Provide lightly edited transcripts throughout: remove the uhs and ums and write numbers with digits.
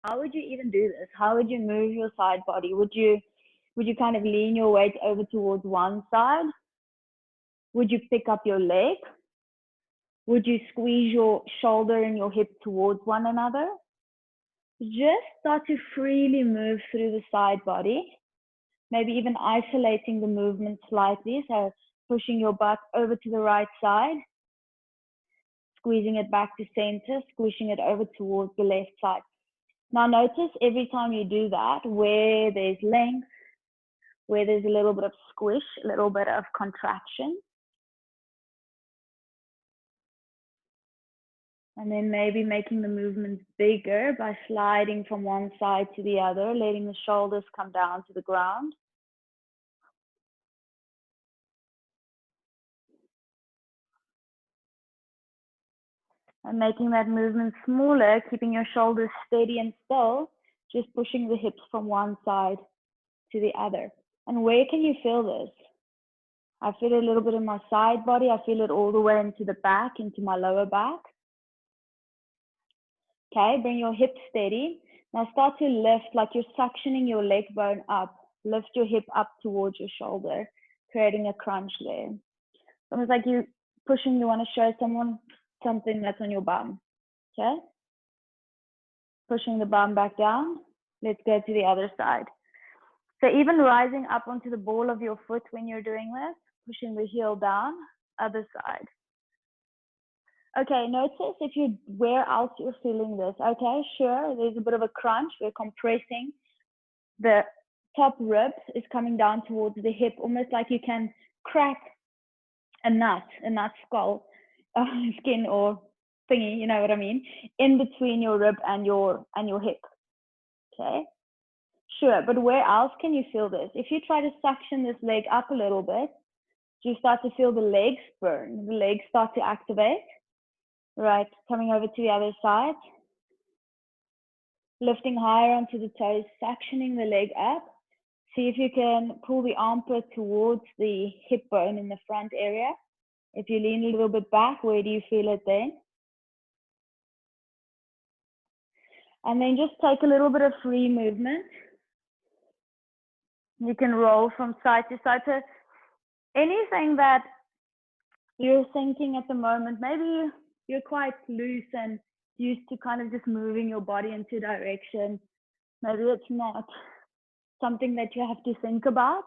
how would you even do this? How would you move your side body? Would you kind of lean your weight over towards one side? Would you pick up your leg? Would you squeeze your shoulder and your hip towards one another? Just start to freely move through the side body. Maybe even isolating the movement slightly. So pushing your butt over to the right side, squeezing it back to center, squishing it over towards the left side. Now notice every time you do that, where there's length, where there's a little bit of squish, a little bit of contraction. And then maybe making the movements bigger by sliding from one side to the other, letting the shoulders come down to the ground. And making that movement smaller, keeping your shoulders steady and still, just pushing the hips from one side to the other. And where can you feel this? I feel it a little bit in my side body. I feel it all the way into the back, into my lower back. Okay, bring your hips steady. Now start to lift like you're suctioning your leg bone up. Lift your hip up towards your shoulder, creating a crunch there. It's almost like you're pushing, you want to show someone something that's on your bum. Okay? Pushing the bum back down. Let's go to the other side. So even rising up onto the ball of your foot when you're doing this, pushing the heel down, other side. Okay, notice if you, where else you're feeling this. Okay, sure, there's a bit of a crunch. We're compressing. The top ribs is coming down towards the hip, almost like you can crack a nut skull, skin or thingy, you know what I mean, in between your rib and your hip. Okay, sure, but where else can you feel this? If you try to suction this leg up a little bit, you start to feel the legs burn, the legs start to activate. Right, coming over to the other side. Lifting higher onto the toes, suctioning the leg up. See if you can pull the armpit towards the hip bone in the front area. If you lean a little bit back, where do you feel it then? And then just take a little bit of free movement. You can roll from side to side. So anything that you're thinking at the moment, maybe you're quite loose and used to kind of just moving your body into a direction. Maybe it's not something that you have to think about.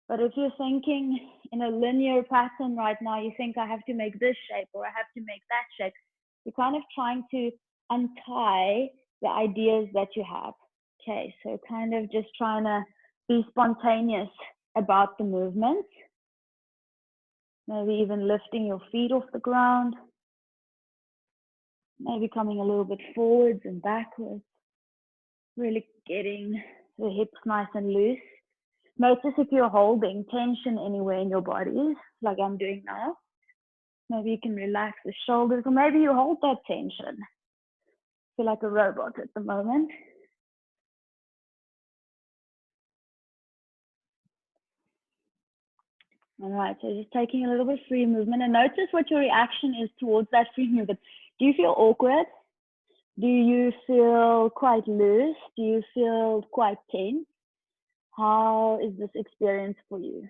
But if you're thinking in a linear pattern right now, you think I have to make this shape or I have to make that shape. You're kind of trying to untie the ideas that you have. Okay, so kind of just trying to be spontaneous about the movement. Maybe even lifting your feet off the ground. Maybe coming a little bit forwards and backwards. Really getting the hips nice and loose. Notice if you're holding tension anywhere in your body, like I'm doing now. Maybe you can relax the shoulders, or maybe you hold that tension. Feel like a robot at the moment. All right, so just taking a little bit of free movement, and notice what your reaction is towards that free movement. Do you feel awkward? Do you feel quite loose? Do you feel quite tense? How is this experience for you?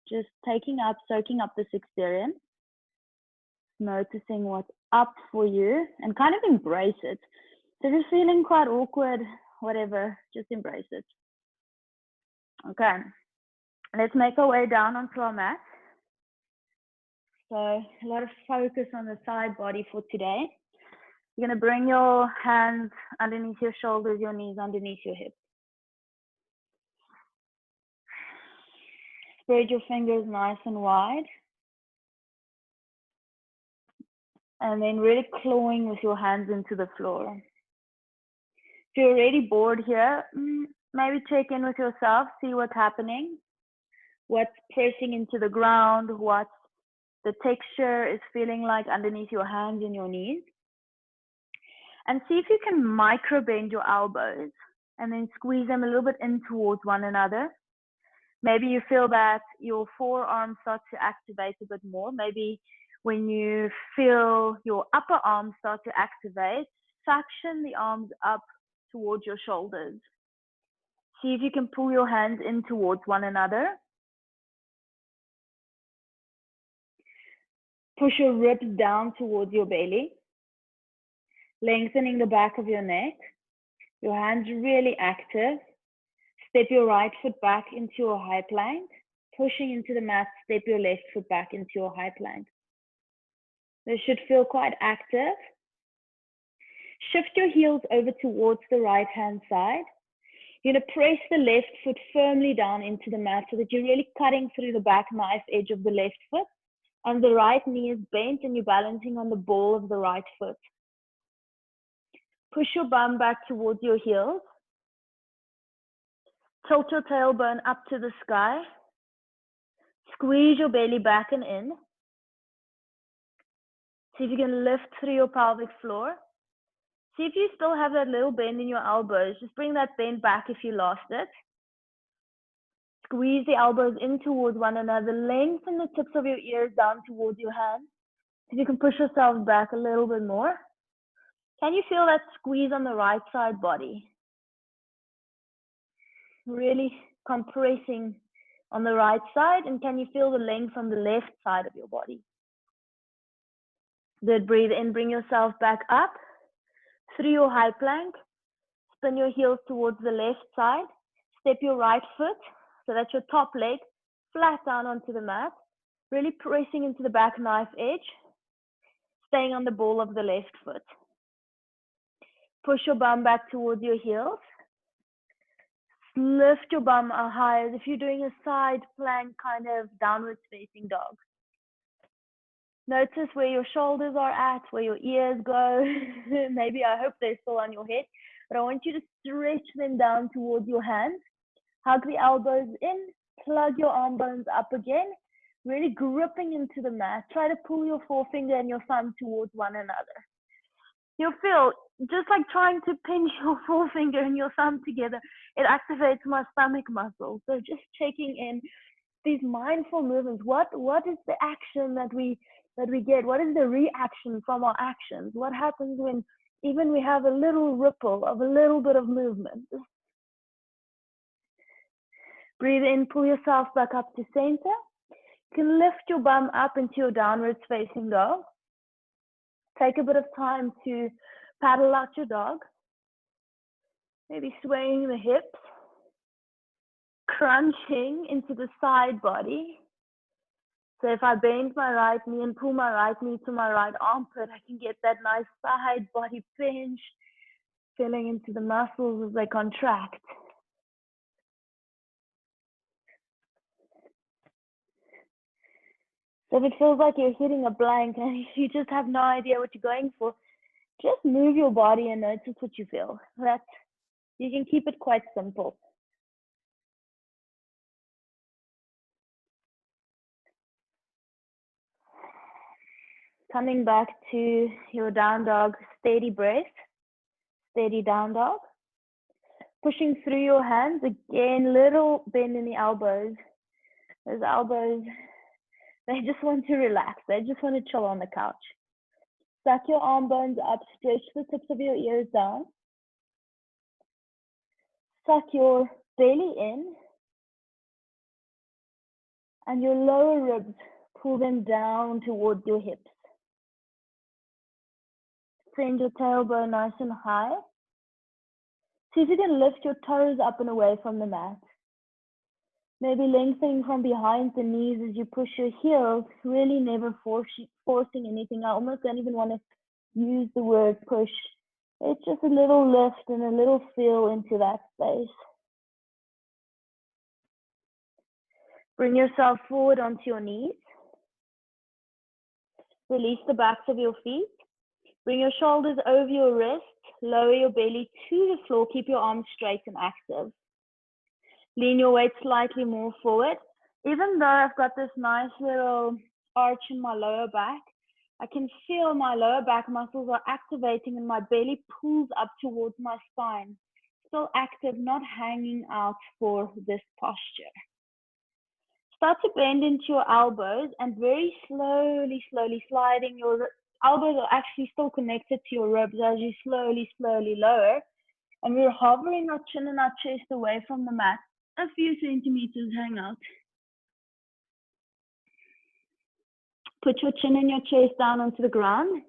Just soaking up this experience, noticing what's up for you, and kind of embrace it. So if you're feeling quite awkward, whatever, just embrace it. Okay, let's make our way down onto our mat. So a lot of focus on the side body for today. You're going to bring your hands underneath your shoulders, your knees underneath your hips. Spread your fingers nice and wide. And then really clawing with your hands into the floor. If you're already bored here, maybe check in with yourself, see what's happening, what's pressing into the ground, what the texture is feeling like underneath your hands and your knees. And see if you can micro bend your elbows and then squeeze them a little bit in towards one another. Maybe you feel that your forearms start to activate a bit more. Maybe when you feel your upper arms start to activate, suction the arms up towards your shoulders. See if you can pull your hands in towards one another. Push your ribs down towards your belly, lengthening the back of your neck. Your hands really active. Step your right foot back into your high plank. Pushing into the mat, step your left foot back into your high plank. This should feel quite active. Shift your heels over towards the right-hand side. You're going to press the left foot firmly down into the mat so that you're really cutting through the back knife edge of the left foot. And the right knee is bent and you're balancing on the ball of the right foot. Push your bum back towards your heels. Tilt your tailbone up to the sky. Squeeze your belly back and in. See if you can lift through your pelvic floor. See if you still have that little bend in your elbows. Just bring that bend back if you lost it. Squeeze the elbows in towards one another. Lengthen the tips of your ears down towards your hands. See if you can push yourself back a little bit more. Can you feel that squeeze on the right side body? Really compressing on the right side. And can you feel the length on the left side of your body? Good. Breathe in. Bring yourself back up through your high plank. Spin your heels towards the left side. Step your right foot so that your top leg flat down onto the mat. Really pressing into the back knife edge. Staying on the ball of the left foot. Push your bum back towards your heels. Lift your bum high as if you're doing a side plank kind of downwards facing dog. Notice where your shoulders are at, where your ears go. Maybe I hope they're still on your head, but I want you to stretch them down towards your hands. Hug the elbows in, plug your arm bones up again, really gripping into the mat. Try to pull your forefinger and your thumb towards one another. You'll feel just like trying to pinch your forefinger and your thumb together. It activates my stomach muscles. So just checking in these mindful movements. What is the action that we get? What is the reaction from our actions? What happens when even we have a little ripple of a little bit of movement? Breathe in, pull yourself back up to center. You can lift your bum up into your downwards facing dog. Take a bit of time to paddle out your dog. Maybe swaying the hips. Crunching into the side body. So if I bend my right knee and pull my right knee to my right armpit, I can get that nice side body pinch, filling into the muscles as they contract. So if it feels like you're hitting a blank and you just have no idea what you're going for, just move your body and notice what you feel. You can keep it quite simple. Coming back to your down dog, steady breath, steady down dog. Pushing through your hands, again, little bend in the elbows. Those elbows, they just want to relax. They just want to chill on the couch. Suck your arm bones up, stretch the tips of your ears down. Suck your belly in. And your lower ribs, pull them down towards your hips. Send your tailbone nice and high. See if you can lift your toes up and away from the mat. Maybe lengthening from behind the knees as you push your heels, really never forcing anything. I almost don't even want to use the word push. It's just a little lift and a little feel into that space. Bring yourself forward onto your knees. Release the backs of your feet. Bring your shoulders over your wrists. Lower your belly to the floor. Keep your arms straight and active. Lean your weight slightly more forward. Even though I've got this nice little arch in my lower back, I can feel my lower back muscles are activating and my belly pulls up towards my spine. Still active, not hanging out for this posture. Start to bend into your elbows and very slowly sliding. Your elbows are actually still connected to your ribs as you slowly lower. And we're hovering our chin and our chest away from the mat. A few centimeters hang out. Put your chin and your chest down onto the ground.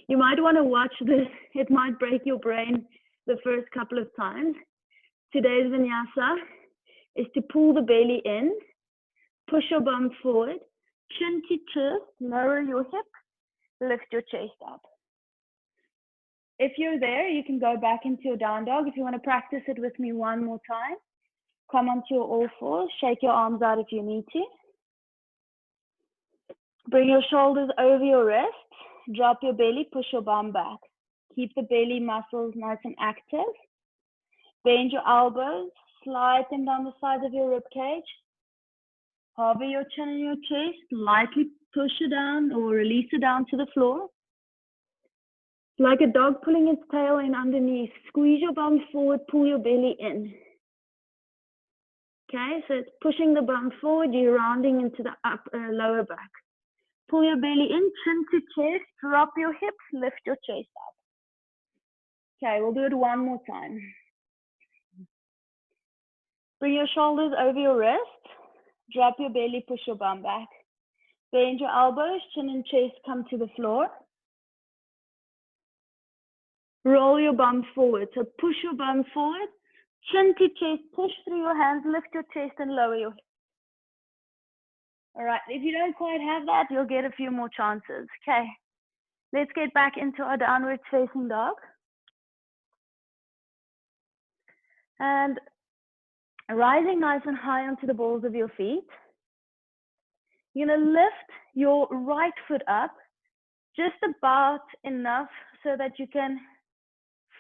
You might want to watch this. It might break your brain the first couple of times. Today's vinyasa is to pull the belly in, push your bum forward, chin to chest, lower your hip, lift your chest up. If you're there, you can go back into your down dog. If you want to practice it with me one more time, come onto your all fours, shake your arms out if you need to. Bring your shoulders over your wrists, drop your belly, push your bum back. Keep the belly muscles nice and active. Bend your elbows, slide them down the sides of your rib cage. Hover your chin and your chest, lightly push it down or release it down to the floor. Like a dog pulling its tail in underneath, squeeze your bum forward, pull your belly in. Okay, so it's pushing the bum forward, you're rounding into the lower back. Pull your belly in, chin to chest, drop your hips, lift your chest up. Okay, we'll do it one more time. Bring your shoulders over your wrist, drop your belly, push your bum back. Bend your elbows, chin and chest come to the floor. Roll your bum forward, so push your bum forward, chin to chest, push through your hands, lift your chest and lower your hips. All right, if you don't quite have that, you'll get a few more chances. Okay, let's get back into our downward facing dog. And rising nice and high onto the balls of your feet. You're gonna lift your right foot up just about enough so that you can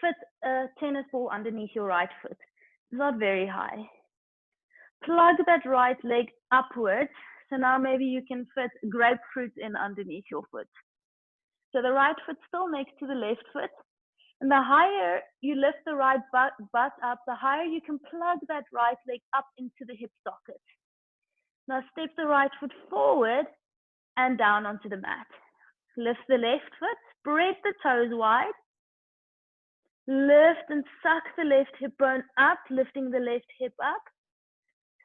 fit a tennis ball underneath your right foot. It's not very high. Plug that right leg upwards. So now maybe you can fit grapefruit in underneath your foot. So the right foot still next to the left foot. And the higher you lift the right butt up, the higher you can plug that right leg up into the hip socket. Now step the right foot forward and down onto the mat. Lift the left foot, spread the toes wide. Lift and suck the left hip bone up, lifting the left hip up.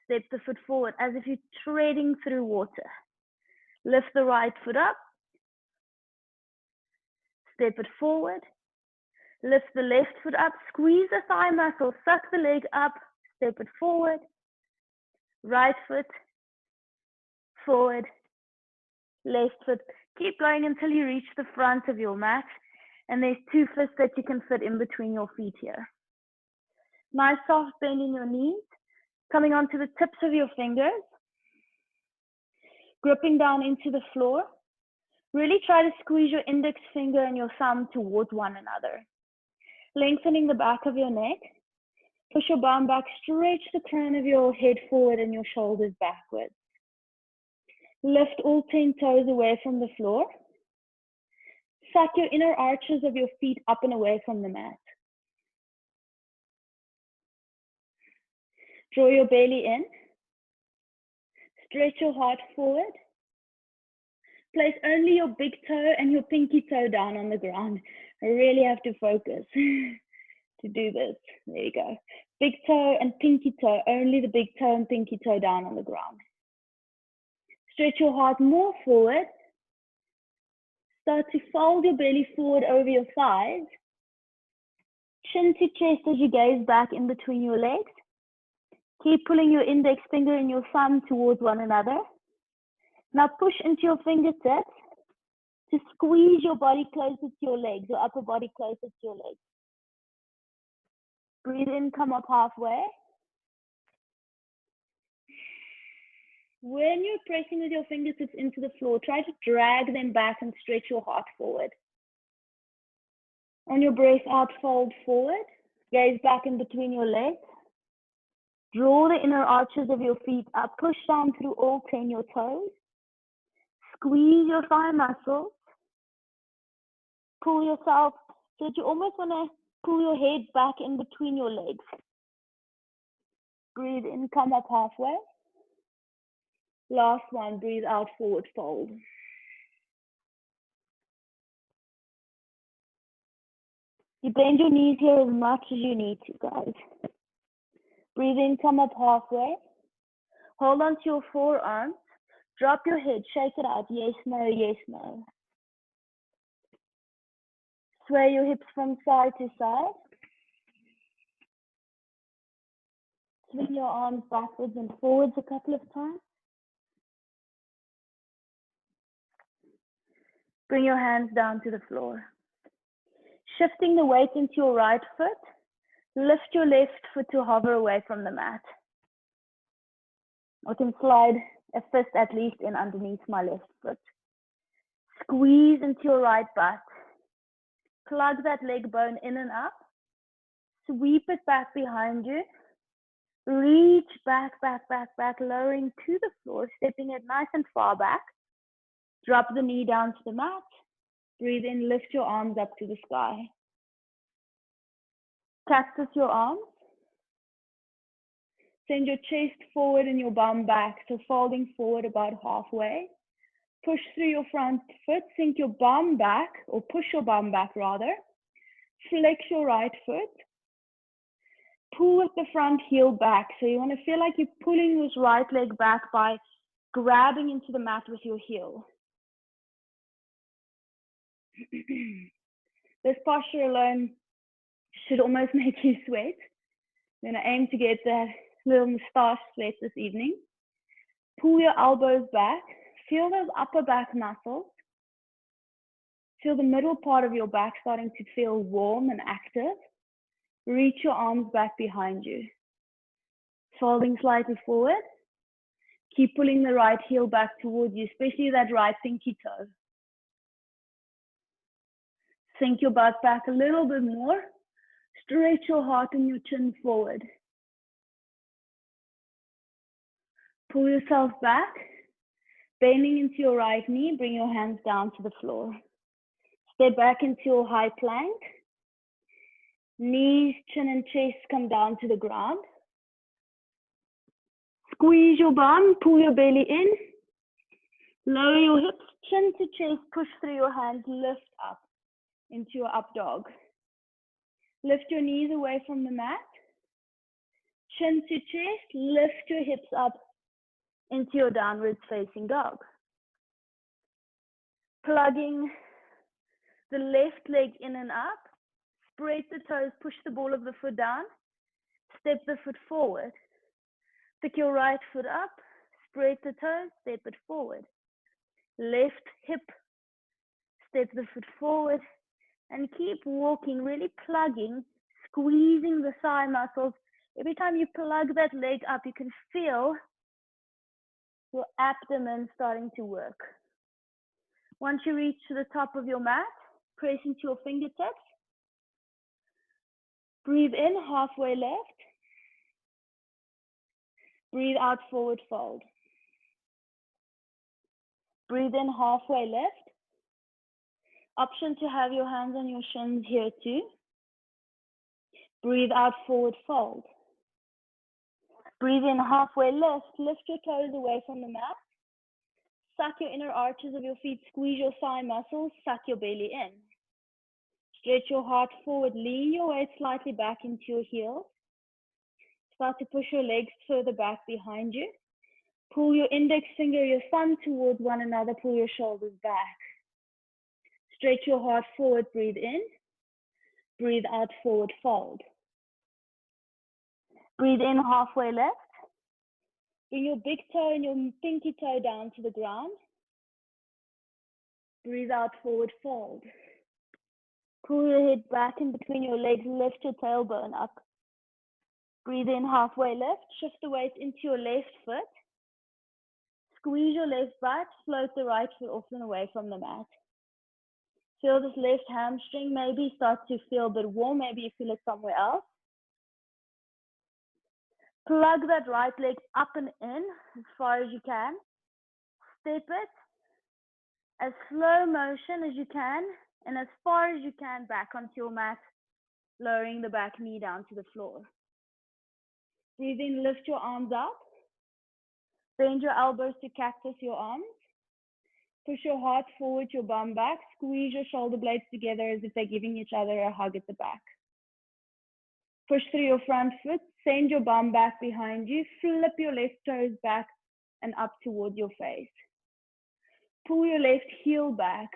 Step the foot forward as if you're treading through water. Lift the right foot up. Step it forward. Lift the left foot up. Squeeze the thigh muscle. Suck the leg up. Step it forward. Right foot. Forward. Left foot. Keep going until you reach the front of your mat. And there's 2 fists that you can fit in between your feet here. Nice soft bend in your knees. Coming onto the tips of your fingers, gripping down into the floor. Really try to squeeze your index finger and your thumb towards one another. Lengthening the back of your neck. Push your bum back, stretch the crown of your head forward and your shoulders backwards. Lift all 10 toes away from the floor. Suck your inner arches of your feet up and away from the mat. Draw your belly in. Stretch your heart forward. Place only your big toe and your pinky toe down on the ground. I really have to focus to do this. There you go. Big toe and pinky toe, only the big toe and pinky toe down on the ground. Stretch your heart more forward. Start to fold your belly forward over your thighs. Chin to chest as you gaze back in between your legs. Keep pulling your index finger and your thumb towards one another. Now push into your fingertips to squeeze your body closer to your legs, your upper body closer to your legs. Breathe in, come up halfway. When you're pressing with your fingertips into the floor, try to drag them back and stretch your heart forward. On your breath out, fold forward. Gaze back in between your legs. Draw the inner arches of your feet up. Push down through all 10 your toes. Squeeze your thigh muscles. Pull yourself so that you almost want to pull your head back in between your legs. Breathe in, come up halfway. Last one, breathe out, forward fold. You bend your knees here as much as you need to, guys. Breathe in, come up halfway. Hold on to your forearms. Drop your head, shake it out. Yes, no, yes, no. Sway your hips from side to side. Swing your arms backwards and forwards a couple of times. Bring your hands down to the floor. Shifting the weight into your right foot. Lift your left foot to hover away from the mat. I can slide a fist at least in underneath my left foot. Squeeze into your right butt. Plug that leg bone in and up. Sweep it back behind you. Reach back, back, back, back, lowering to the floor, stepping it nice and far back. Drop the knee down to the mat. Breathe in, lift your arms up to the sky. Cactus your arms. Send your chest forward and your bum back, so folding forward about halfway. Push through your front foot, sink your bum back, or push your bum back rather. Flex your right foot. Pull with the front heel back. So you want to feel like you're pulling this right leg back by grabbing into the mat with your heel. This posture alone should almost make you sweat. I'm going to aim to get that little moustache sweat this evening. Pull your elbows back. Feel those upper back muscles. Feel the middle part of your back starting to feel warm and active. Reach your arms back behind you. Folding slightly forward. Keep pulling the right heel back towards you, especially that right pinky toe. Sink your butt back a little bit more. Stretch your heart and your chin forward. Pull yourself back. Bending into your right knee, bring your hands down to the floor. Step back into your high plank. Knees, chin, and chest come down to the ground. Squeeze your bum, pull your belly in. Lower your hips, chin to chest, push through your hands, lift up into your up dog. Lift your knees away from the mat. Chin to chest, lift your hips up into your downwards facing dog. Plugging the left leg in and up. Spread the toes, push the ball of the foot down. Step the foot forward. Pick your right foot up. Spread the toes, step it forward. Left hip, step the foot forward. And keep walking, really plugging, squeezing the thigh muscles. Every time you plug that leg up, you can feel your abdomen starting to work. Once you reach to the top of your mat, press into your fingertips. Breathe in, halfway left. Breathe out, forward fold. Breathe in, halfway left. Option to have your hands on your shins here too. Breathe out, forward fold. Breathe in, halfway left. Lift your toes away from the mat. Suck your inner arches of your feet. Squeeze your thigh muscles. Suck your belly in. Stretch your heart forward. Lean your weight slightly back into your heels. Start to push your legs further back behind you. Pull your index finger, your thumb towards one another. Pull your shoulders back. Stretch your heart forward. Breathe in. Breathe out, forward fold. Breathe in, halfway left. Bring your big toe and your pinky toe down to the ground. Breathe out, forward fold. Pull your head back in between your legs. Lift your tailbone up. Breathe in, halfway left. Shift the weight into your left foot. Squeeze your left butt. Float the right foot off and away from the mat. Feel this left hamstring maybe start to feel a bit warm. Maybe you feel it somewhere else. Plug that right leg up and in as far as you can. Step it as slow motion as you can and as far as you can back onto your mat, lowering the back knee down to the floor. Breathe in, lift your arms up. Bend your elbows to cactus your arms. Push your heart forward, your bum back. Squeeze your shoulder blades together as if they're giving each other a hug at the back. Push through your front foot. Send your bum back behind you. Flip your left toes back and up towards your face. Pull your left heel back,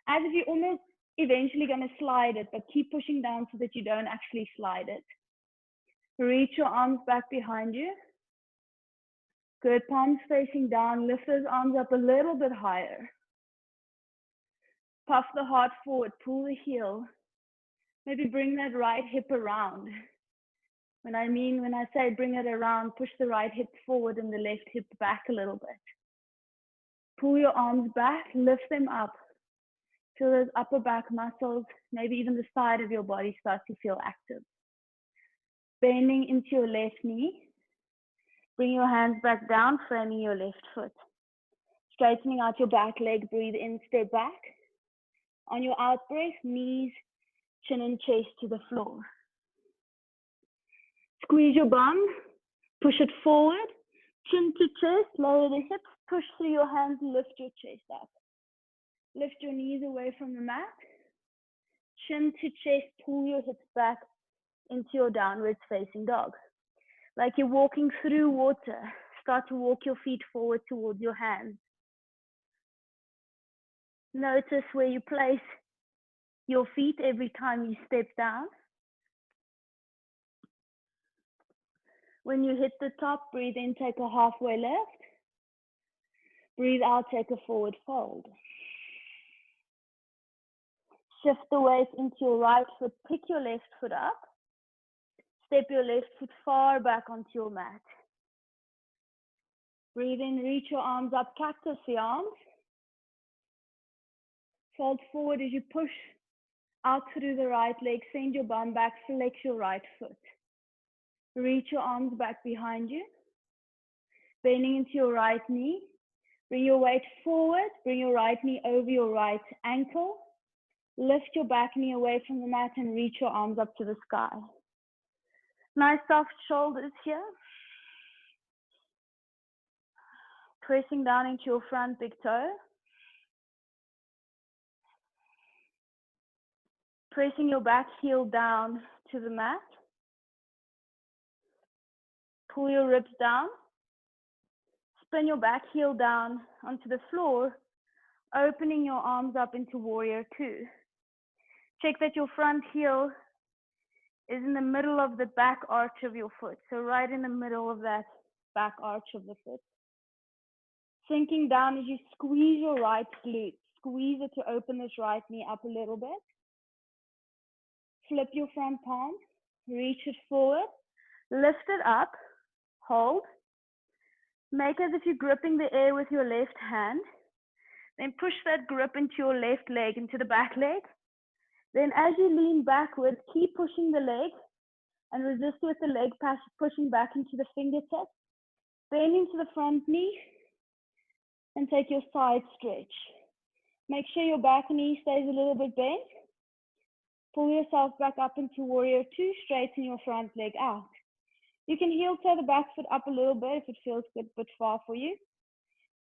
as if you're almost eventually going to slide it, but keep pushing down so that you don't actually slide it. Reach your arms back behind you. Good, palms facing down. Lift those arms up a little bit higher. Puff the heart forward, pull the heel. Maybe bring that right hip around. When I say bring it around, push the right hip forward and the left hip back a little bit. Pull your arms back, lift them up. Feel those upper back muscles, maybe even the side of your body start to feel active. Bending into your left knee. Bring your hands back down, framing your left foot. Straightening out your back leg, breathe in, step back. On your out breath, knees, chin and chest to the floor. Squeeze your bum, push it forward, chin to chest, lower the hips, push through your hands, lift your chest up. Lift your knees away from the mat. Chin to chest, pull your hips back into your downwards facing dog. Like you're walking through water, start to walk your feet forward towards your hands. Notice where you place your feet every time you step down. When you hit the top, breathe in, take a halfway left. Breathe out, take a forward fold. Shift the weight into your right foot, pick your left foot up. Step your left foot far back onto your mat. Breathe in, reach your arms up, cactus the arms. Fold forward as you push out through the right leg, send your bum back, flex your right foot. Reach your arms back behind you. Bending into your right knee. Bring your weight forward, bring your right knee over your right ankle. Lift your back knee away from the mat and reach your arms up to the sky. Nice soft shoulders here. Pressing down into your front big toe. Pressing your back heel down to the mat. Pull your ribs down. Spin your back heel down onto the floor, opening your arms up into warrior two. Check that your front heel is in the middle of the back arch of your foot. So right in the middle of that back arch of the foot. Sinking down as you squeeze your right glute. Squeeze it to open this right knee up a little bit. Flip your front palm. Reach it forward. Lift it up. Hold. Make as if you're gripping the air with your left hand. Then push that grip into your left leg, into the back leg. Then as you lean backwards, keep pushing the leg and resist with the leg pushing back into the fingertips. Bend into the front knee and take your side stretch. Make sure your back knee stays a little bit bent. Pull yourself back up into warrior two, straighten your front leg out. You can heel toe the back foot up a little bit if it feels a bit far for you.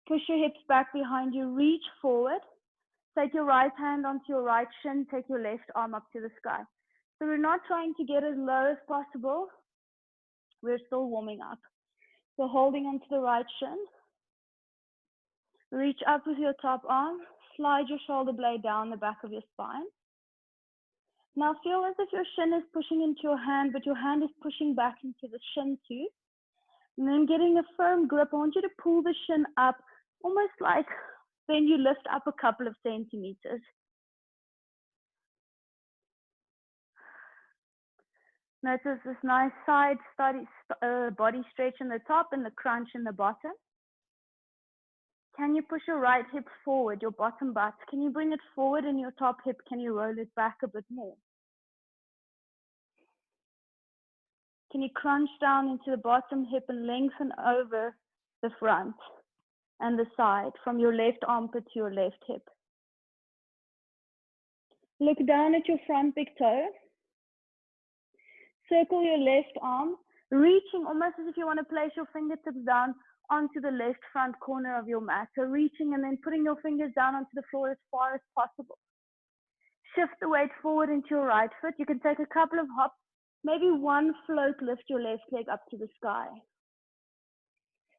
Push your hips back behind you, reach forward. Take your right hand onto your right shin, take your left arm up to the sky. So we're not trying to get as low as possible. We're still warming up. So holding onto the right shin. Reach up with your top arm, slide your shoulder blade down the back of your spine. Now feel as if your shin is pushing into your hand, but your hand is pushing back into the shin too. And then getting a firm grip, I want you to pull the shin up, almost like then you lift up a couple of centimeters. Notice this nice side body stretch in the top and the crunch in the bottom. Can you push your right hip forward, your bottom butt? Can you bring it forward and your top hip, can you roll it back a bit more? Can you crunch down into the bottom hip and lengthen over the front and the side from your left armpit to your left hip? Look down at your front big toe. Circle your left arm, reaching almost as if you want to place your fingertips down onto the left front corner of your mat. So reaching and then putting your fingers down onto the floor as far as possible. Shift the weight forward into your right foot. You can take a couple of hops, maybe one float, lift your left leg up to the sky.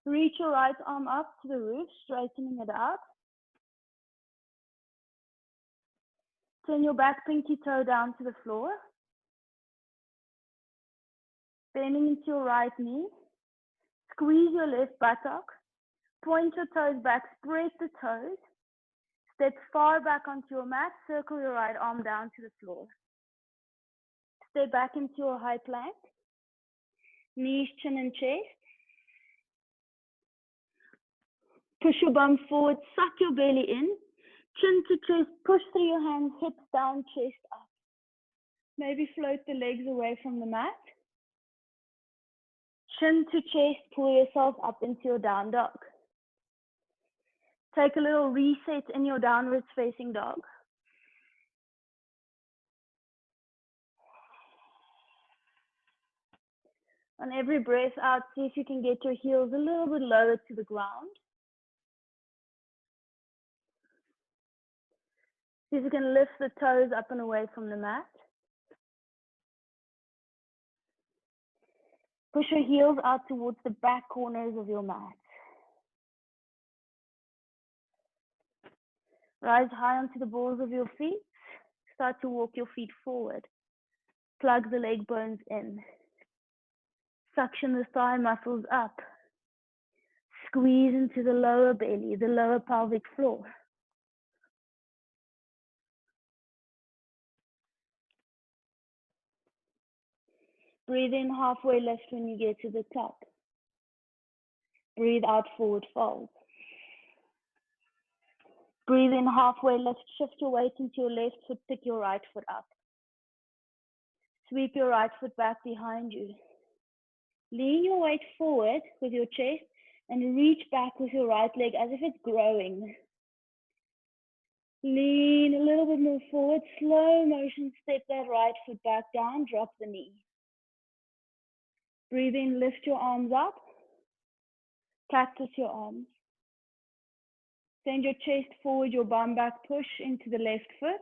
Reach your right arm up to the roof, straightening it out. Turn your back pinky toe down to the floor. Bending into your right knee. Squeeze your left buttock. Point your toes back, spread the toes. Step far back onto your mat, circle your right arm down to the floor. Step back into your high plank. Knees, chin and chest. Push your bum forward, suck your belly in. Chin to chest, push through your hands, hips down, chest up. Maybe float the legs away from the mat. Chin to chest, pull yourself up into your down dog. Take a little reset in your downwards facing dog. On every breath out, see if you can get your heels a little bit lower to the ground. See if you can lift the toes up and away from the mat. Push your heels out towards the back corners of your mat. Rise high onto the balls of your feet. Start to walk your feet forward. Plug the leg bones in. Suction the thigh muscles up. Squeeze into the lower belly, the lower pelvic floor. Breathe in halfway lift when you get to the top. Breathe out, forward fold. Breathe in halfway lift, shift your weight into your left foot, pick your right foot up. Sweep your right foot back behind you. Lean your weight forward with your chest and reach back with your right leg as if it's growing. Lean a little bit more forward, slow motion, step that right foot back down, drop the knee. Breathe in, lift your arms up, cactus your arms. Send your chest forward, your bum back, push into the left foot.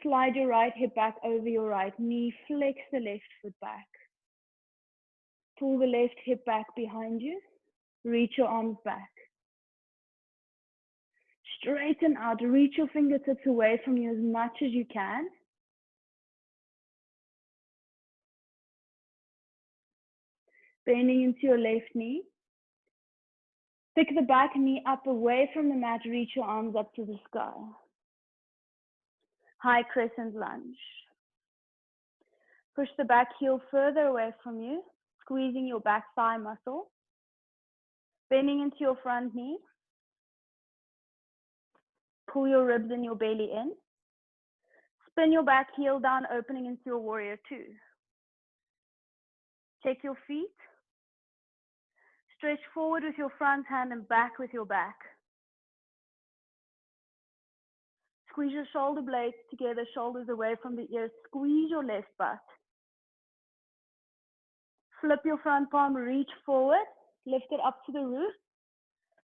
Slide your right hip back over your right knee, flex the left foot back. Pull the left hip back behind you, reach your arms back. Straighten out, reach your fingertips away from you as much as you can. Bending into your left knee. Pick the back knee up away from the mat, reach your arms up to the sky. High crescent lunge. Push the back heel further away from you, squeezing your back thigh muscle. Bending into your front knee. Pull your ribs and your belly in. Spin your back heel down, opening into your warrior two. Check your feet. Stretch forward with your front hand and back with your back. Squeeze your shoulder blades together, shoulders away from the ears. Squeeze your left butt. Flip your front palm, reach forward, lift it up to the roof.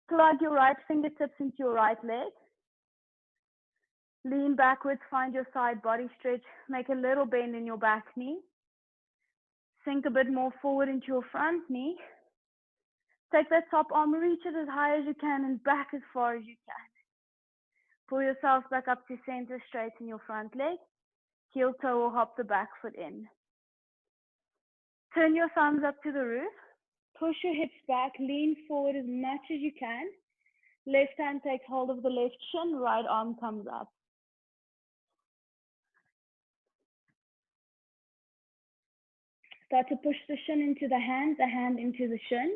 Plug your right fingertips into your right leg. Lean backwards, find your side body stretch. Make a little bend in your back knee. Sink a bit more forward into your front knee. Take that top arm, reach it as high as you can and back as far as you can. Pull yourself back up to center, straighten your front leg. Heel toe or hop the back foot in. Turn your thumbs up to the roof. Push your hips back, lean forward as much as you can. Left hand takes hold of the left shin, right arm comes up. Start to push the shin into the hand into the shin.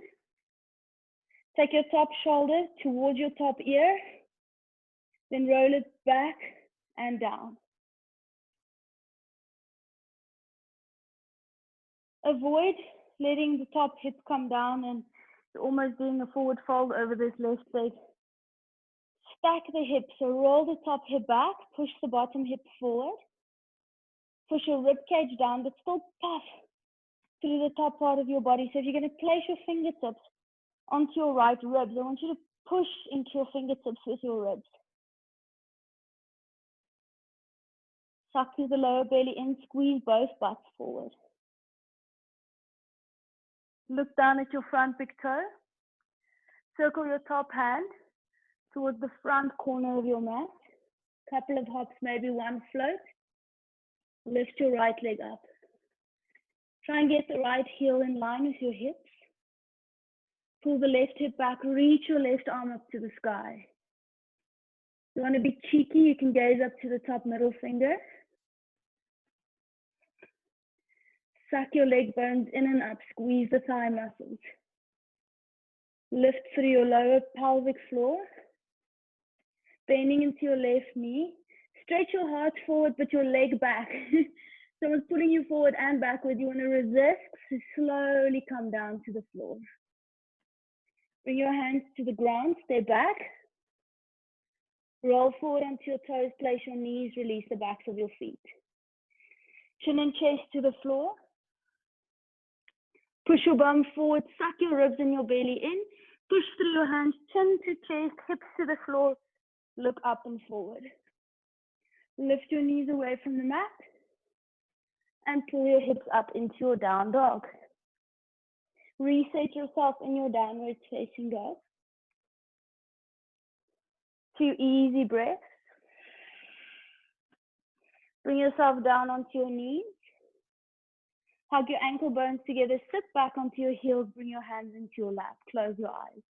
Take your top shoulder towards your top ear, then roll it back and down. Avoid letting the top hip come down and almost doing a forward fold over this left leg. Stack the hips, so roll the top hip back, push the bottom hip forward. Push your rib cage down, but still puff through the top part of your body. So if you're going to place your fingertips onto your right ribs. I want you to push into your fingertips with your ribs. Suck through the lower belly in, squeeze both butts forward. Look down at your front big toe. Circle your top hand towards the front corner of your mat. Couple of hops, maybe one float. Lift your right leg up. Try and get the right heel in line with your hips. Pull the left hip back, reach your left arm up to the sky. You want to be cheeky, you can gaze up to the top middle finger. Suck your leg bones in and up, squeeze the thigh muscles. Lift through your lower pelvic floor. Bending into your left knee. Stretch your heart forward, but your leg back. Someone's pulling you forward and backward. You want to resist, so slowly come down to the floor. Bring your hands to the ground, stay back. Roll forward onto your toes, place your knees, release the backs of your feet. Chin and chest to the floor. Push your bum forward, suck your ribs and your belly in. Push through your hands, chin to chest, hips to the floor. Look up and forward. Lift your knees away from the mat and pull your hips up into your down dog. Reset yourself in your downward facing dog. 2 easy breaths. Bring yourself down onto your knees. Hug your ankle bones together. Sit back onto your heels. Bring your hands into your lap. Close your eyes.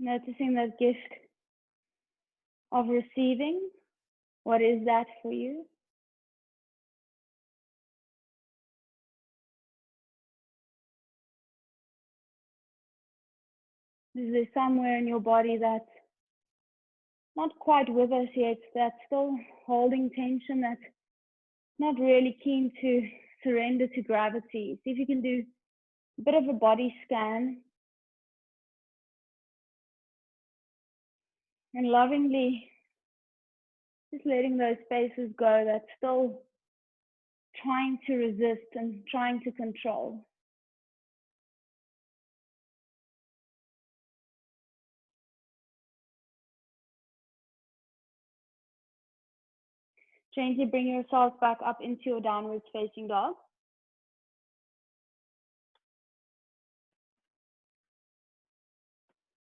Noticing that gift of receiving. What is that for you? Is there somewhere in your body that's not quite with us yet, that's still holding tension, that's not really keen to surrender to gravity? See if you can do a bit of a body scan. And lovingly, just letting those spaces go that's still trying to resist and trying to control. Gently bring yourself back up into your downward facing dog.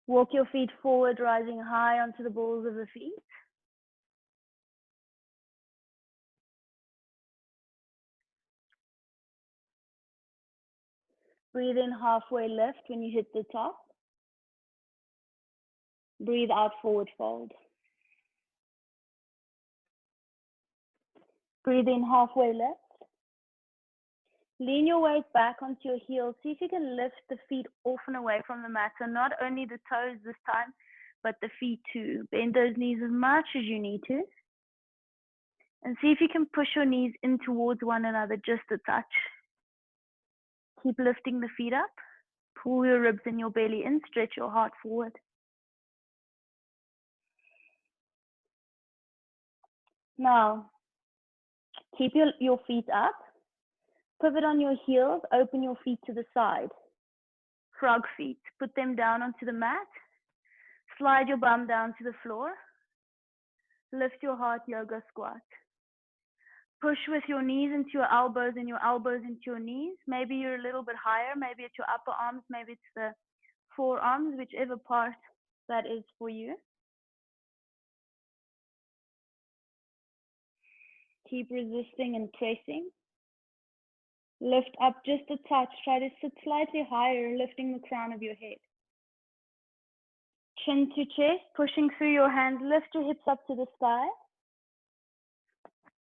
Walk your feet forward, rising high onto the balls of the feet. Breathe in, halfway lift when you hit the top. Breathe out, forward fold. Breathe in, halfway lift. Lean your weight back onto your heels. See if you can lift the feet off and away from the mat. So not only the toes this time, but the feet too. Bend those knees as much as you need to. And see if you can push your knees in towards one another, just a touch. Keep lifting the feet up. Pull your ribs and your belly in. Stretch your heart forward. Now, keep your feet up. Pivot on your heels. Open your feet to the side. Frog feet. Put them down onto the mat. Slide your bum down to the floor. Lift your heart, yoga squat. Push with your knees into your elbows and your elbows into your knees. Maybe you're a little bit higher. Maybe it's your upper arms. Maybe it's the forearms, whichever part that is for you. Keep resisting and pressing. Lift up just a touch. Try to sit slightly higher, lifting the crown of your head. Chin to chest, pushing through your hands. Lift your hips up to the sky.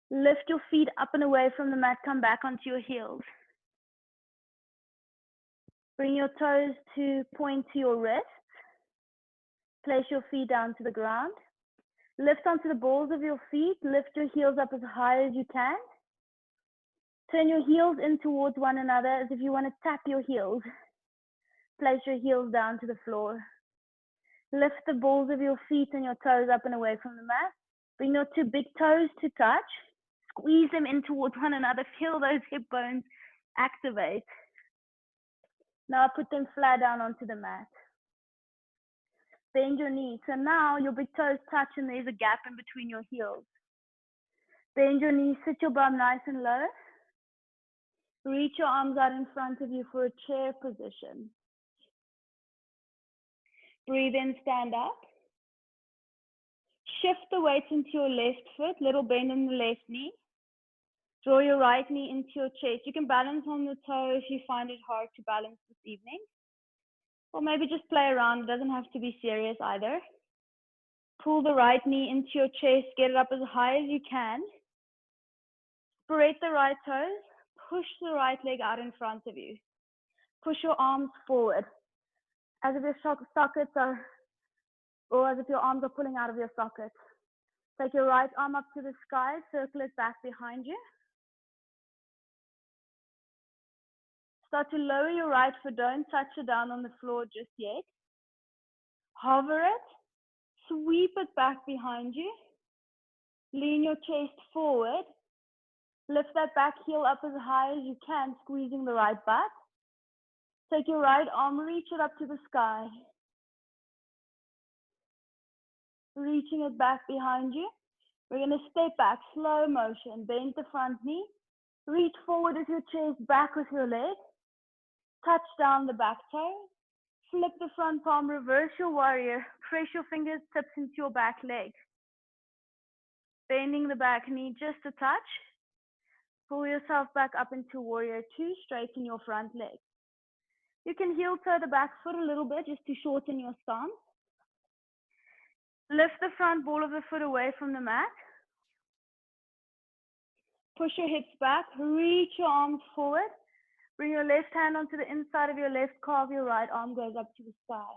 Lift your feet up and away from the mat. Come back onto your heels. Bring your toes to point to your wrists. Place your feet down to the ground. Lift onto the balls of your feet. Lift your heels up as high as you can. Turn your heels in towards one another as if you want to tap your heels. place your heels down to the floor. Lift the balls of your feet and your toes up and away from the mat. Bring your two big toes to touch. Squeeze them in towards one another. Feel those hip bones activate. Now put them flat down onto the mat. Bend your knees. So now your big toes touch and there's a gap in between your heels. Bend your knees, sit your bum nice and low. Reach your arms out in front of you for a chair position. Breathe in, stand up. Shift the weight into your left foot, little bend in the left knee. Draw your right knee into your chest. You can balance on the toe if you find it hard to balance this evening. Or maybe just play around, it doesn't have to be serious either. Pull the right knee into your chest, get it up as high as you can. Spread the right toes, push the right leg out in front of you. Push your arms forward, as if your sockets are, or as if your arms are pulling out of your sockets. Take your right arm up to the sky, circle it back behind you. Start to lower your right foot, don't touch it down on the floor just yet. Hover it, sweep it back behind you. Lean your chest forward. Lift that back heel up as high as you can, squeezing the right butt. Take your right arm, reach it up to the sky. Reaching it back behind you. We're going to step back, slow motion. Bend the front knee. Reach forward with your chest, back with your leg. Touch down the back toe. Flip the front palm, reverse your warrior. Press your fingertips into your back leg. Bending the back knee just a touch. Pull yourself back up into warrior two, straighten your front leg. You can heel toe the back foot a little bit just to shorten your stance. Lift the front ball of the foot away from the mat. Push your hips back, reach your arms forward. Bring your left hand onto the inside of your left calf, your right arm goes up to the sky.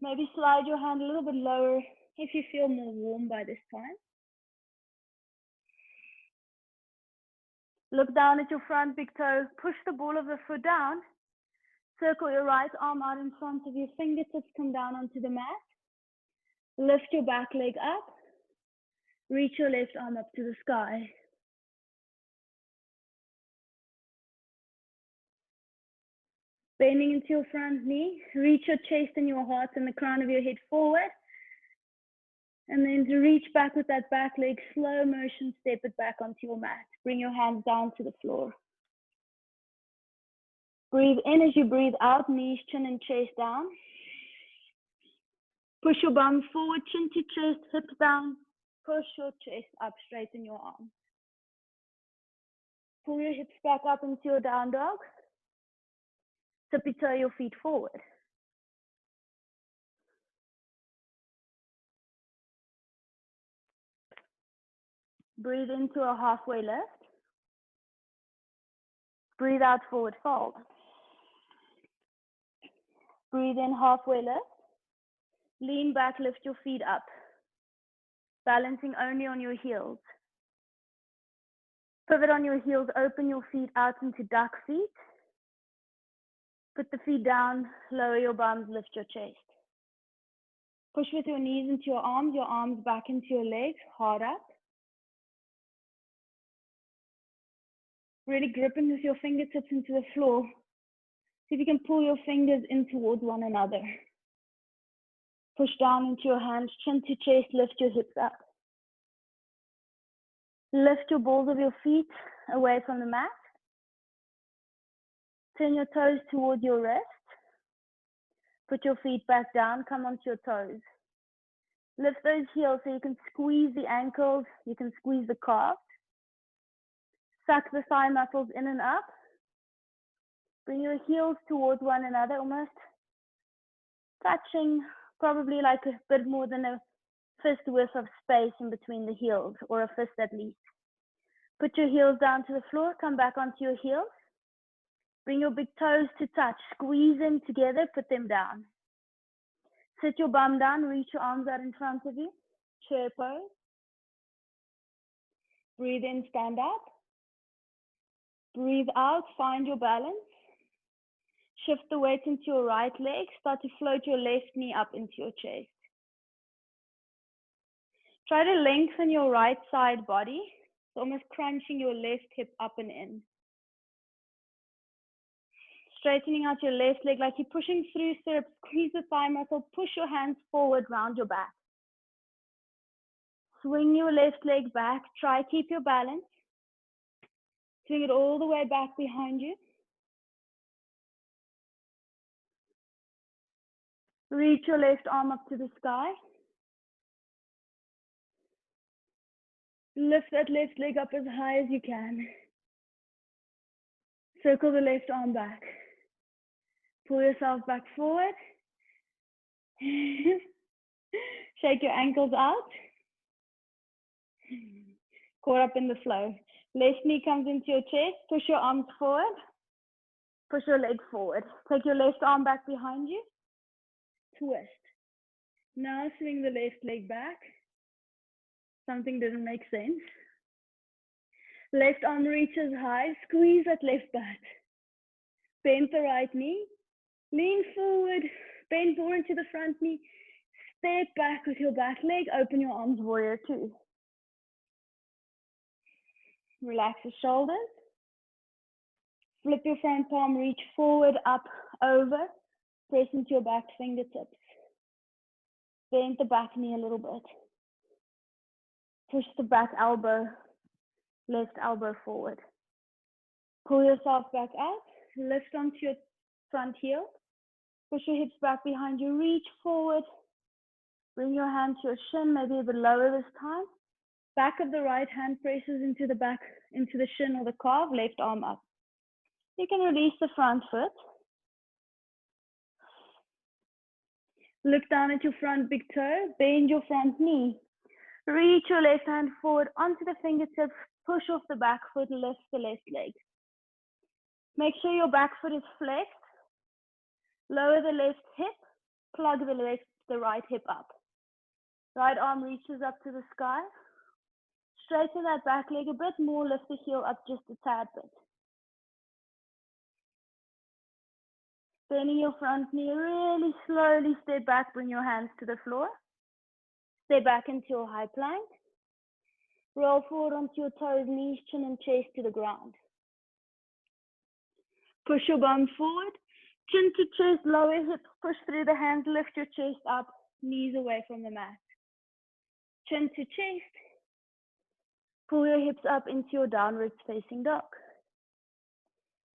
Maybe slide your hand a little bit lower if you feel more warm by this time. Look down at your front big toe, push the ball of the foot down. Circle your right arm out in front of you, fingertips come down onto the mat. Lift your back leg up. Reach your left arm up to the sky. Bending into your front knee, reach your chest and your heart and the crown of your head forward. And then to reach back with that back leg, slow motion, step it back onto your mat. Bring your hands down to the floor. Breathe in as you breathe out, knees, chin and chest down. Push your bum forward, chin to chest, hips down. Push your chest up, straighten your arms. Pull your hips back up into your down dog. Tippy toe your feet forward. Breathe into a halfway lift. Breathe out, forward fold. Breathe in, halfway lift. Lean back, lift your feet up. Balancing only on your heels. Pivot on your heels, open your feet out into duck feet. Put the feet down, lower your bums, lift your chest. Push with your knees into your arms back into your legs, hard up. Really gripping with your fingertips into the floor. See if you can pull your fingers in towards one another. Push down into your hands, chin to chest, lift your hips up. Lift your balls of your feet away from the mat. Turn your toes towards your wrist. Put your feet back down, come onto your toes. Lift those heels so you can squeeze the ankles, you can squeeze the calves. Suck the thigh muscles in and up. Bring your heels towards one another, almost touching, probably like a bit more than a fist width of space in between the heels, or a fist at least. Put your heels down to the floor, come back onto your heels. Bring your big toes to touch, squeeze them together, put them down. Sit your bum down, reach your arms out in front of you, chair pose. Breathe in, stand up. Breathe out, find your balance. Shift the weight into your right leg. Start to float your left knee up into your chest. Try to lengthen your right side body. It's almost crunching your left hip up and in. Straightening out your left leg like you're pushing through stirrups. Squeeze the thigh muscle. Push your hands forward round your back. Swing your left leg back. Try keep your balance. Swing it all the way back behind you. Reach your left arm up to the sky. Lift that left leg up as high as you can. Circle the left arm back. Pull yourself back forward. Shake your ankles out. Caught up in the flow. Left knee comes into your chest. Push your arms forward. Push your leg forward. Take your left arm back behind you. Twist. Now swing the left leg back. Something didn't make sense. Left arm reaches high. Squeeze that left butt. Bend the right knee. Lean forward. Bend forward to the front knee. Step back with your back leg. Open your arms, warrior two. Relax the shoulders. Flip your front palm, reach forward, up, over. Press into your back fingertips. Bend the back knee a little bit. Push the back elbow, left elbow forward. Pull yourself back up. Lift onto your front heel. Push your hips back behind you. Reach forward. Bring your hand to your shin, maybe a bit lower this time. Back of the right hand presses into the back, into the shin or the calf, left arm up. You can release the front foot. Look down at your front big toe, bend your front knee. Reach your left hand forward onto the fingertips, push off the back foot, lift the left leg. Make sure your back foot is flexed. Lower the left hip, plug the right hip up. Right arm reaches up to the sky. Straighten that back leg a bit more, lift the heel up just a tad bit. Bending your front knee, really slowly step back, bring your hands to the floor. Step back into your high plank. Roll forward onto your toes, knees, chin and chest to the ground. Push your bum forward, chin to chest, lower hips, push through the hands, lift your chest up, knees away from the mat. Chin to chest. Pull your hips up into your downwards facing dog.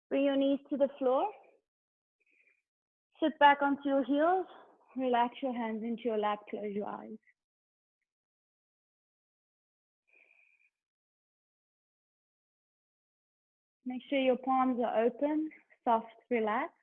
Bring your knees to the floor. Sit back onto your heels. Relax your hands into your lap. Close your eyes. Make sure your palms are open, soft, relaxed.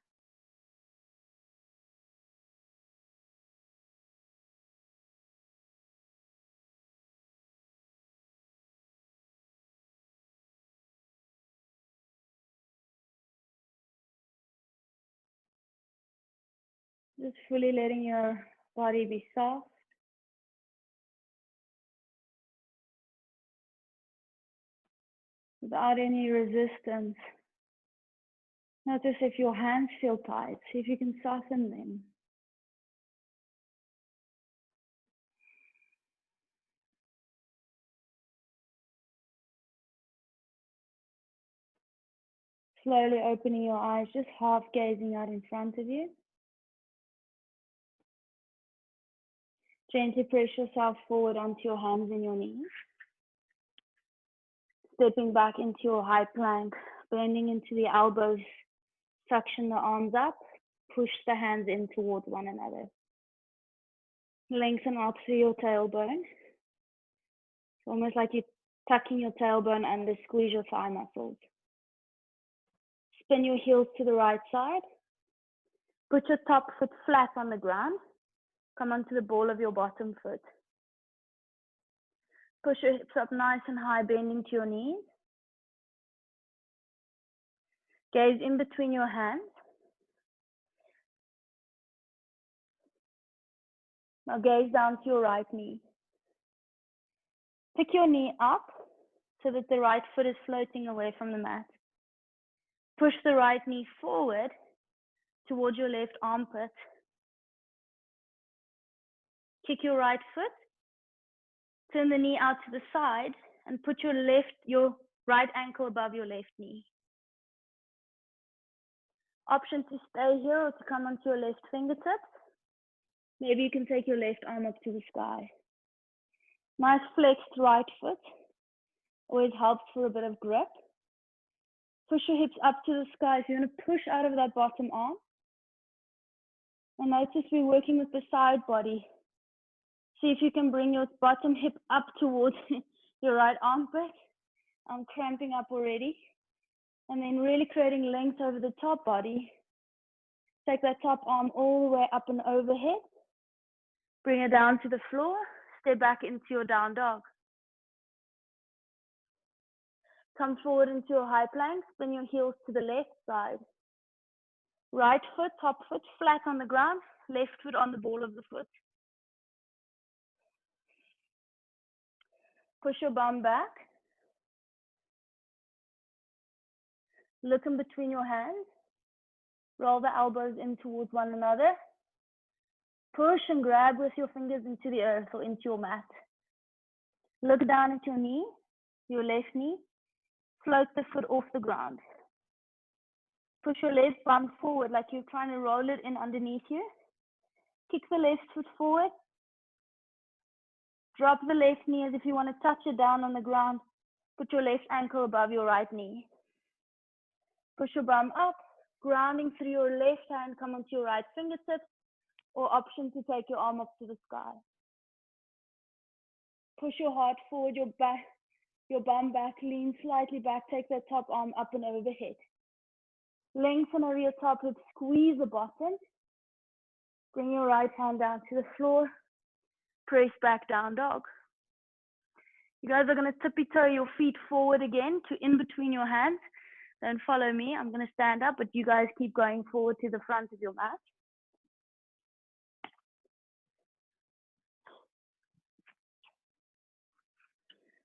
Just fully letting your body be soft. Without any resistance. Notice if your hands feel tight. See if you can soften them. Slowly opening your eyes, just half gazing out in front of you. Gently press yourself forward onto your hands and your knees. Stepping back into your high plank, bending into the elbows, suction the arms up, push the hands in towards one another. Lengthen out through your tailbone. It's almost like you're tucking your tailbone under, squeeze your thigh muscles. Spin your heels to the right side. Put your top foot flat on the ground. Come onto the ball of your bottom foot. Push your hips up nice and high, bending to your knees. Gaze in between your hands. Now gaze down to your right knee. Pick your knee up so that the right foot is floating away from the mat. Push the right knee forward. towards your left armpit. Kick your right foot, turn the knee out to the side, and put your right ankle above your left knee. Option to stay here or to come onto your left fingertips. Maybe you can take your left arm up to the sky. Nice flexed right foot. Always helps for a bit of grip. Push your hips up to the sky. So you're going to push out of that bottom arm. And notice we're working with the side body. See if you can bring your bottom hip up towards your right armpit. I'm cramping up already. And then really creating length over the top body. Take that top arm all the way up and overhead. Bring it down to the floor. Step back into your down dog. Come forward into your high plank. Spin your heels to the left side. Right foot, top foot flat on the ground. Left foot on the ball of the foot. Push your bum back. Look in between your hands. Roll the elbows in towards one another. Push and grab with your fingers into the earth or into your mat. Look down at your knee, your left knee. Float the foot off the ground. Push your left bum forward like you're trying to roll it in underneath you. Kick the left foot forward. Drop the left knee as if you want to touch it down on the ground. Put your left ankle above your right knee. Push your bum up, grounding through your left hand, come onto your right fingertips, or option to take your arm up to the sky. Push your heart forward, your bum back, lean slightly back, take that top arm up and overhead. Lengthen over your top hip, squeeze the bottom. Bring your right hand down to the floor, press back down dog. You guys are going to tippy toe your feet forward again to in between your hands. Don't follow me, I'm going to stand up, but you guys keep going forward to the front of your mat.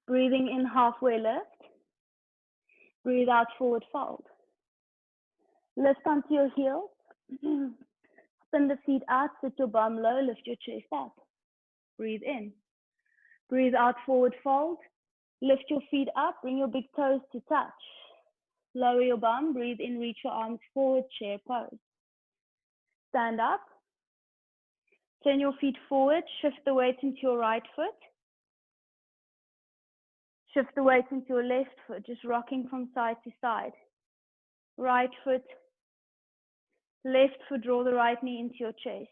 Breathing in, halfway lift. Breathe out, forward fold. Lift onto your heels. Spin the feet out, sit your bum low, lift your chest up. Breathe in. Breathe out, forward fold. Lift your feet up, bring your big toes to touch. Lower your bum, breathe in, reach your arms forward, chair pose. Stand up. Turn your feet forward, shift the weight into your right foot. Shift the weight into your left foot, just rocking from side to side. Right foot, left foot, draw the right knee into your chest.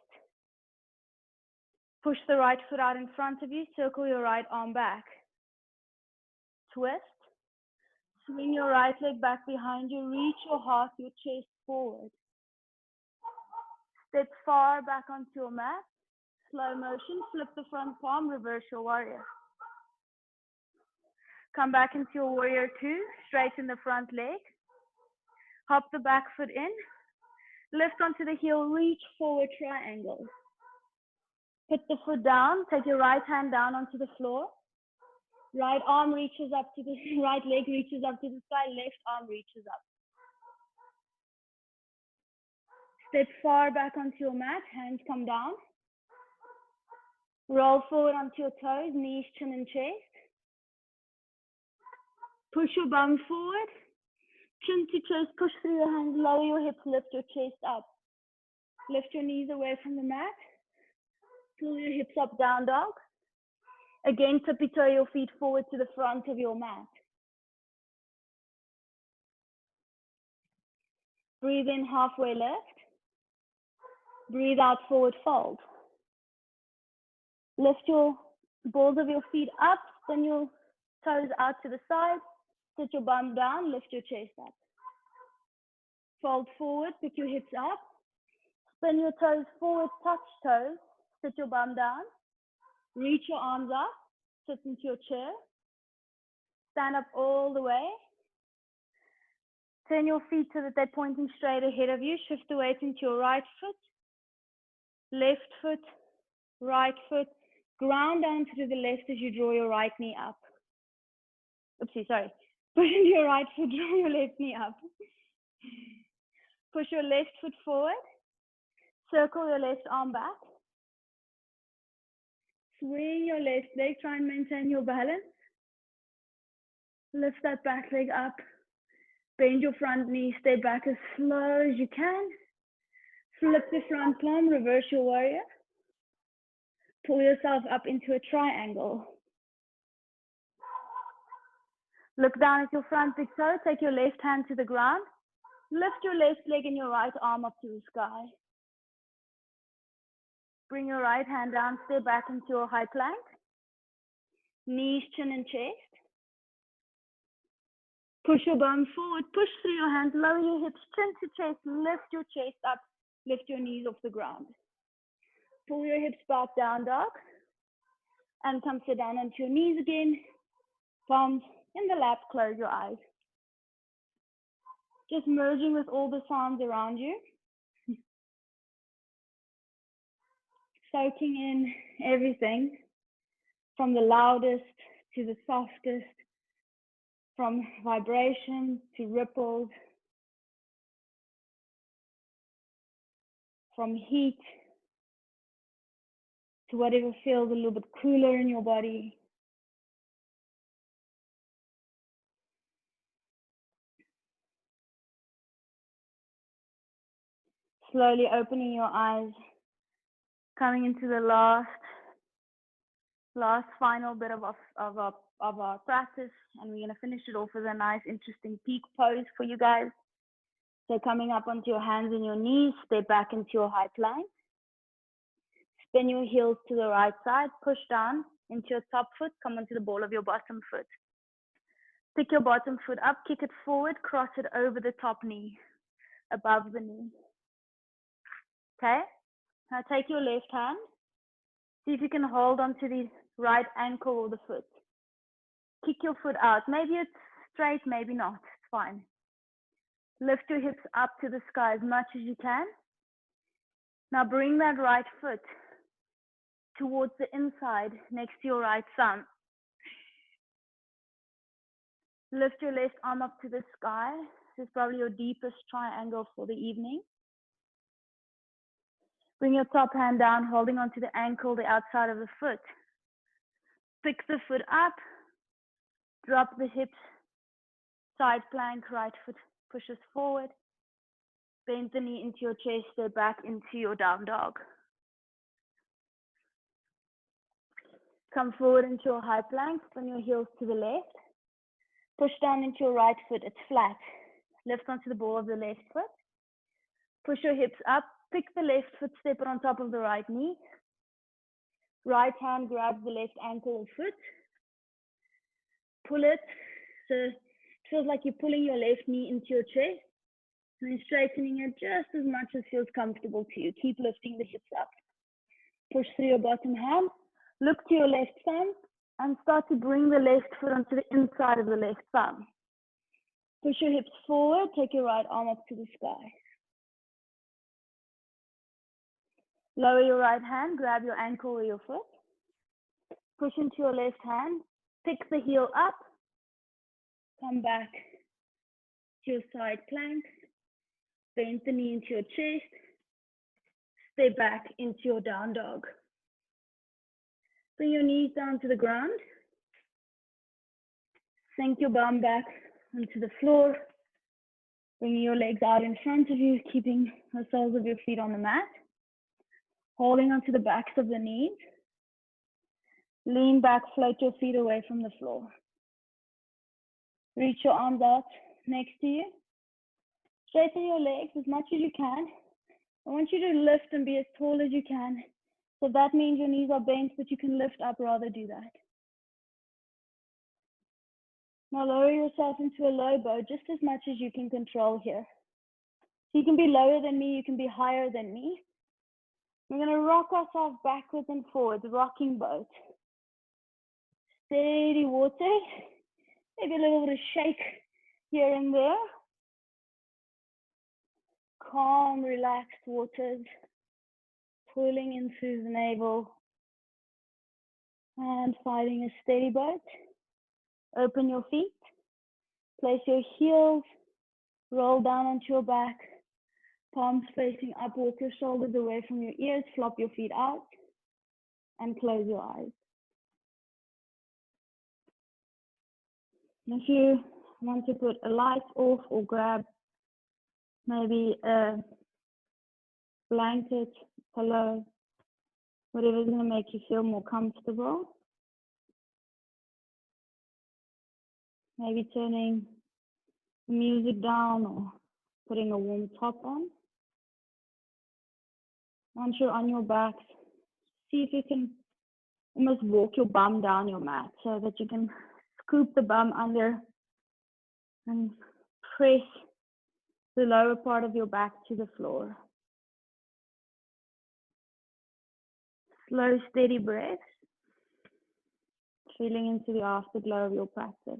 Push the right foot out in front of you, circle your right arm back. Twist. Swing your right leg back behind you, reach your heart, your chest forward. Step far back onto your mat. Slow motion, flip the front palm, reverse your warrior. Come back into your warrior two, straighten the front leg. Hop the back foot in. Lift onto the heel, reach forward triangle. Put the foot down, take your right hand down onto the floor. Right arm reaches up to the right leg reaches up to the sky, left arm reaches up. Step far back onto your mat, hands come down. Roll forward onto your toes, knees, chin and chest. Push your bum forward. Chin to chest, push through your hands, lower your hips, lift your chest up. Lift your knees away from the mat. Pull your hips up, down dog. Again, tippy toe your feet forward to the front of your mat. Breathe in, halfway lift. Breathe out, forward fold. Lift your balls of your feet up, spin your toes out to the side. Sit your bum down, lift your chest up. Fold forward, pick your hips up. Spin your toes forward, touch toes. Sit your bum down. Reach your arms up. Sit into your chair. Stand up all the way. Turn your feet so that they're pointing straight ahead of you. Shift the weight into your right foot, left foot, right foot. Ground down to the left as you draw your right knee up. Oopsie, sorry. Push into your right foot, draw your left knee up. Push your left foot forward. Circle your left arm back. Swing your left leg, try and maintain your balance. Lift that back leg up. Bend your front knee, stay back as slow as you can. Flip the front palm, reverse your warrior. Pull yourself up into a triangle. Look down at your front big toe, take your left hand to the ground. Lift your left leg and your right arm up to the sky. Bring your right hand down, stay back into your high plank. Knees, chin and chest. Push your bum forward, push through your hands, lower your hips, chin to chest, lift your chest up, lift your knees off the ground. Pull your hips back, down dog. And come sit down onto your knees again. Palms in the lap, close your eyes. Just merging with all the sounds around you. Soaking in everything from the loudest to the softest, from vibration to ripples, from heat to whatever feels a little bit cooler in your body. Slowly opening your eyes, coming into the last final bit of our practice, and we're going to finish it off with a nice, interesting peak pose for you guys. So coming up onto your hands and your knees, step back into your high plank. Spin your heels to the right side, push down into your top foot, come onto the ball of your bottom foot. Pick your bottom foot up, kick it forward, cross it over the top knee, above the knee. Okay? Now take your left hand. See if you can hold onto the right ankle or the foot. Kick your foot out. Maybe it's straight, maybe not. It's fine. Lift your hips up to the sky as much as you can. Now bring that right foot towards the inside next to your right thumb. Lift your left arm up to the sky. This is probably your deepest triangle for the evening. Bring your top hand down, holding onto the ankle, the outside of the foot. Pick the foot up, drop the hips, side plank, right foot pushes forward. Bend the knee into your chest, stay back into your down dog. Come forward into your high plank, bring your heels to the left. Push down into your right foot, it's flat. Lift onto the ball of the left foot. Push your hips up, pick the left foot, step it on top of the right knee. Right hand grabs the left ankle or foot. Pull it, so it feels like you're pulling your left knee into your chest. And then straightening it just as much as feels comfortable to you. Keep lifting the hips up. Push through your bottom hand. Look to your left thumb and start to bring the left foot onto the inside of the left thumb. Push your hips forward. Take your right arm up to the sky. Lower your right hand. Grab your ankle or your foot. Push into your left hand. Pick the heel up. Come back to your side plank. Bend the knee into your chest. Stay back into your down dog. Bring your knees down to the ground. Sink your bum back onto the floor. Bringing your legs out in front of you, keeping the soles of your feet on the mat. Holding onto the backs of the knees. Lean back, float your feet away from the floor. Reach your arms out next to you. Straighten your legs as much as you can. I want you to lift and be as tall as you can. So that means your knees are bent, but you can lift up, rather do that. Now lower yourself into a low bow, just as much as you can control here. So you can be lower than me, you can be higher than me. We're going to rock ourselves backwards and forwards, rocking boat. Steady water, maybe a little bit of shake here and there. Calm, relaxed waters, pulling in through the navel and finding a steady boat. Open your feet, place your heels, roll down onto your back, Palms facing up, walk your shoulders away from your ears, flop your feet out, and close your eyes. If you want to put a light off or grab maybe a blanket, pillow, whatever is going to make you feel more comfortable. Maybe turning the music down or putting a warm top on. Once you're on your back, see if you can almost walk your bum down your mat so that you can scoop the bum under and press the lower part of your back to the floor. Slow, steady breaths, feeling into the afterglow of your practice.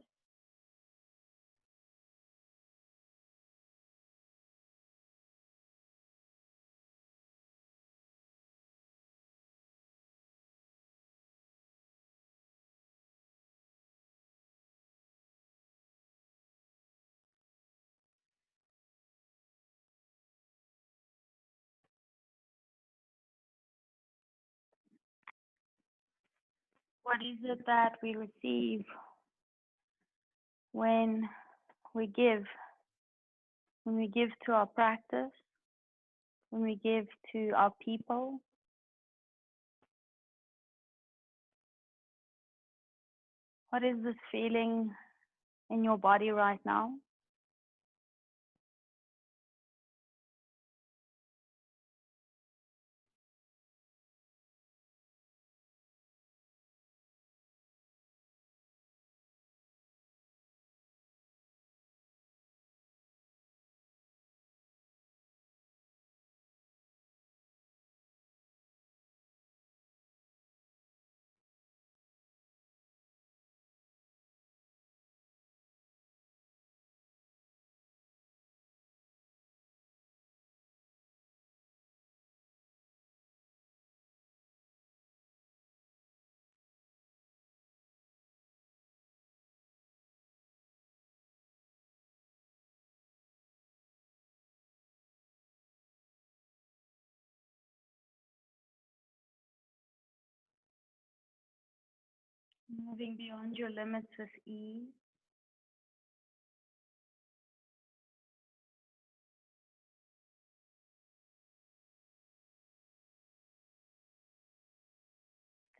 What is it that we receive when we give? When we give to our practice, when we give to our people? What is this feeling in your body right now? Moving beyond your limits with ease.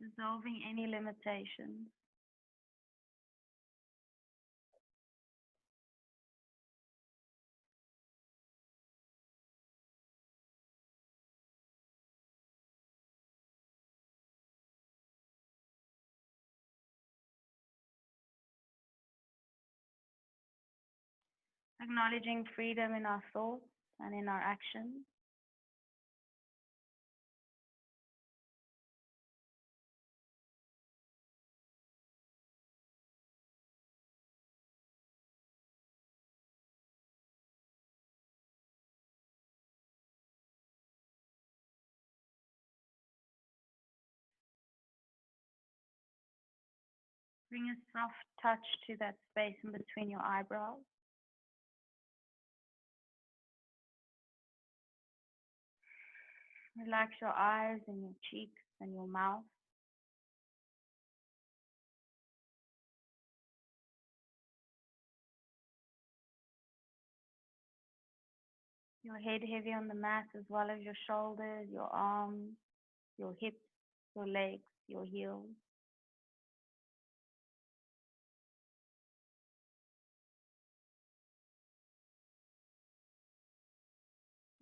Dissolving any limitations. Acknowledging freedom in our thoughts and in our actions. Bring a soft touch to that space in between your eyebrows. Relax your eyes and your cheeks and your mouth. Your head heavy on the mat as well as your shoulders, your arms, your hips, your legs, your heels.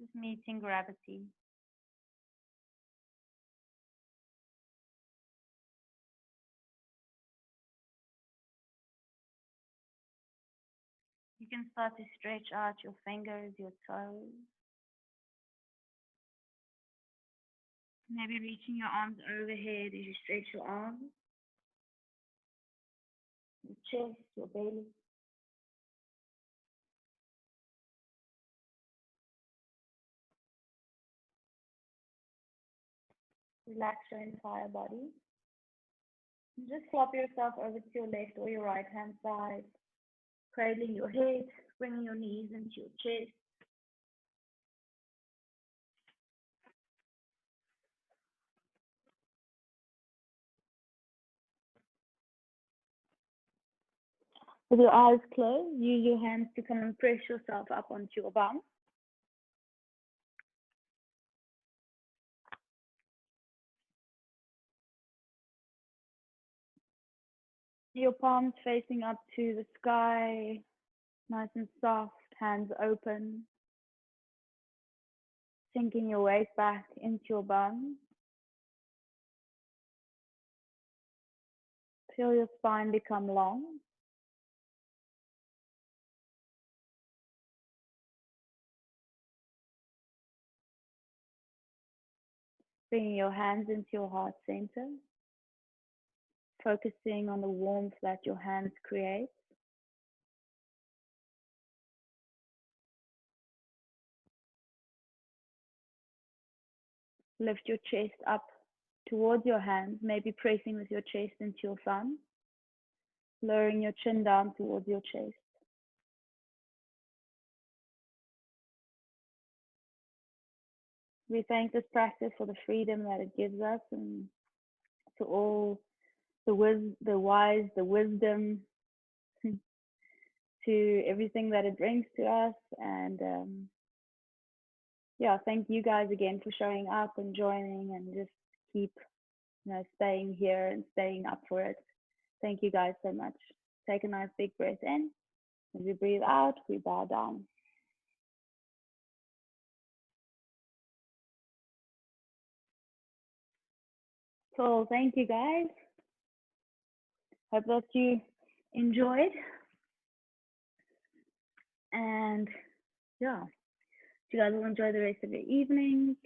Just meeting gravity. You can start to stretch out your fingers, your toes. Maybe reaching your arms overhead as you stretch your arms, your chest, your belly. Relax your entire body. And just flop yourself over to your left or your right hand side, cradling your head, bringing your knees into your chest. With your eyes closed, use your hands to come and press yourself up onto your bum. Your palms facing up to the sky, nice and soft, hands open. Sinking your weight back into your bum. Feel your spine become long. Bringing your hands into your heart center. Focusing on the warmth that your hands create. Lift your chest up towards your hands, maybe pressing with your chest into your thumb. Lowering your chin down towards your chest. We thank this practice for the freedom that it gives us, and to all the wise, the wisdom, to everything that it brings to us. And yeah, thank you guys again for showing up and joining, and just keep staying here and staying up for it. Thank you guys so much. Take a nice big breath in. As we breathe out, we bow down. Cool. Thank you guys. Hope that you enjoyed. And yeah, you guys will enjoy the rest of your evening.